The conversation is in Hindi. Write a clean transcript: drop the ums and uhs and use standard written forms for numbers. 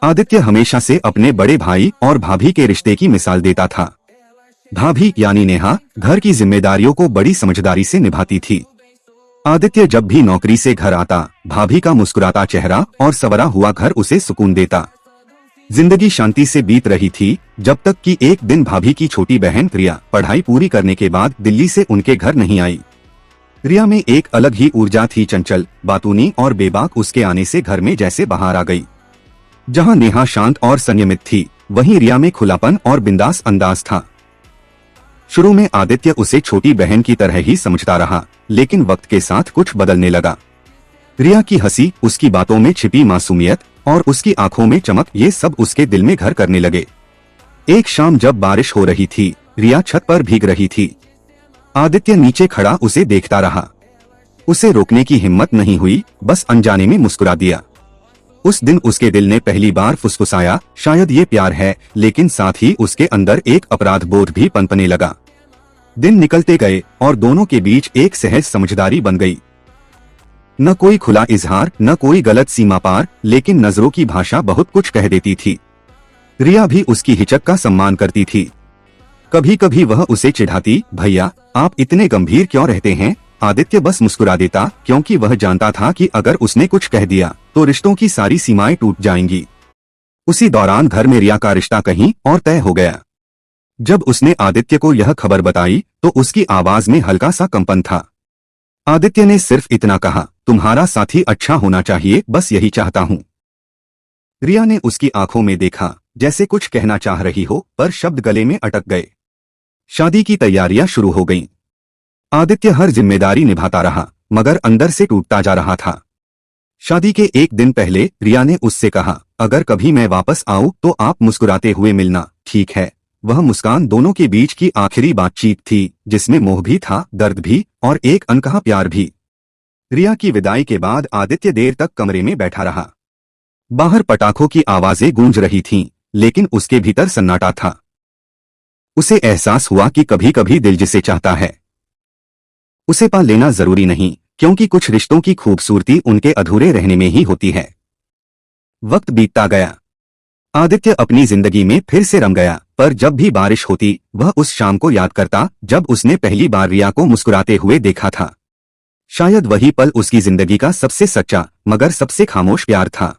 आदित्य हमेशा से अपने बड़े भाई और भाभी के रिश्ते की मिसाल देता था। भाभी यानी नेहा घर की जिम्मेदारियों को बड़ी समझदारी से निभाती थी। आदित्य जब भी नौकरी से घर आता, भाभी का मुस्कुराता चेहरा और संवरा हुआ घर उसे सुकून देता। जिंदगी शांति से बीत रही थी, जब तक कि एक दिन भाभी की छोटी बहन रिया पढ़ाई पूरी करने के बाद दिल्ली से उनके घर नहीं आई। रिया में एक अलग ही ऊर्जा थी, चंचल, बातूनी और बेबाक उसके आने से घर में जैसे बाहर आ गई। जहां नेहा शांत और संयमित थी, वहीं रिया में खुलापन और बिंदास अंदाज था। शुरू में आदित्य उसे छोटी बहन की तरह ही समझता रहा, लेकिन वक्त के साथ कुछ बदलने लगा। रिया की हंसी, उसकी बातों में छिपी मासूमियत और उसकी आंखों में चमक, ये सब उसके दिल में घर करने लगे। एक शाम जब बारिश हो रही थी, रिया छत पर भीग रही थी। आदित्य नीचे खड़ा उसे देखता रहा। उसे रोकने की हिम्मत नहीं हुई, बस अनजाने में मुस्कुरा दिया। उस दिन उसके दिल ने पहली बार फुसफुसाया, शायद ये प्यार है, लेकिन साथ ही उसके अंदर एक अपराध बोध भी पनपने लगा। दिन निकलते गए और दोनों के बीच एक सहज समझदारी बन गई। न कोई खुला इजहार, न कोई गलत सीमा पार, लेकिन नजरों की भाषा बहुत कुछ कह देती थी। रिया भी उसकी हिचक का सम्मान करती थी। कभी कभी वह उसे चिढ़ाती, भैया आप इतने गंभीर क्यों रहते हैं? आदित्य बस मुस्कुरा देता, क्योंकि वह जानता था कि अगर उसने कुछ कह दिया तो रिश्तों की सारी सीमाएं टूट जाएंगी। उसी दौरान घर में रिया का रिश्ता कहीं और तय हो गया। जब उसने आदित्य को यह खबर बताई तो उसकी आवाज में हल्का सा कंपन था। आदित्य ने सिर्फ इतना कहा, तुम्हारा साथी अच्छा होना चाहिए, बस यही चाहता हूँ। रिया ने उसकी आंखों में देखा, जैसे कुछ कहना चाह रही हो, पर शब्द गले में अटक गए। शादी की तैयारियां शुरू हो गईं। आदित्य हर जिम्मेदारी निभाता रहा, मगर अंदर से टूटता जा रहा था। शादी के एक दिन पहले रिया ने उससे कहा, अगर कभी मैं वापस आऊं तो आप मुस्कुराते हुए मिलना, ठीक है? वह मुस्कान दोनों के बीच की आखिरी बातचीत थी, जिसमें मोह भी था, दर्द भी और एक अनकहा प्यार भी। रिया की विदाई के बाद आदित्य देर तक कमरे में बैठा रहा। बाहर पटाखों की आवाजें गूंज रही थीं, लेकिन उसके भीतर सन्नाटा था। उसे एहसास हुआ कि कभी कभी दिल जिसे चाहता है उसे पा लेना जरूरी नहीं, क्योंकि कुछ रिश्तों की खूबसूरती उनके अधूरे रहने में ही होती है। वक्त बीतता गया। आदित्य अपनी जिंदगी में फिर से रम गया, पर जब भी बारिश होती, वह उस शाम को याद करता जब उसने पहली बार रिया को मुस्कुराते हुए देखा था। शायद वही पल उसकी जिंदगी का सबसे सच्चा मगर सबसे खामोश प्यार था।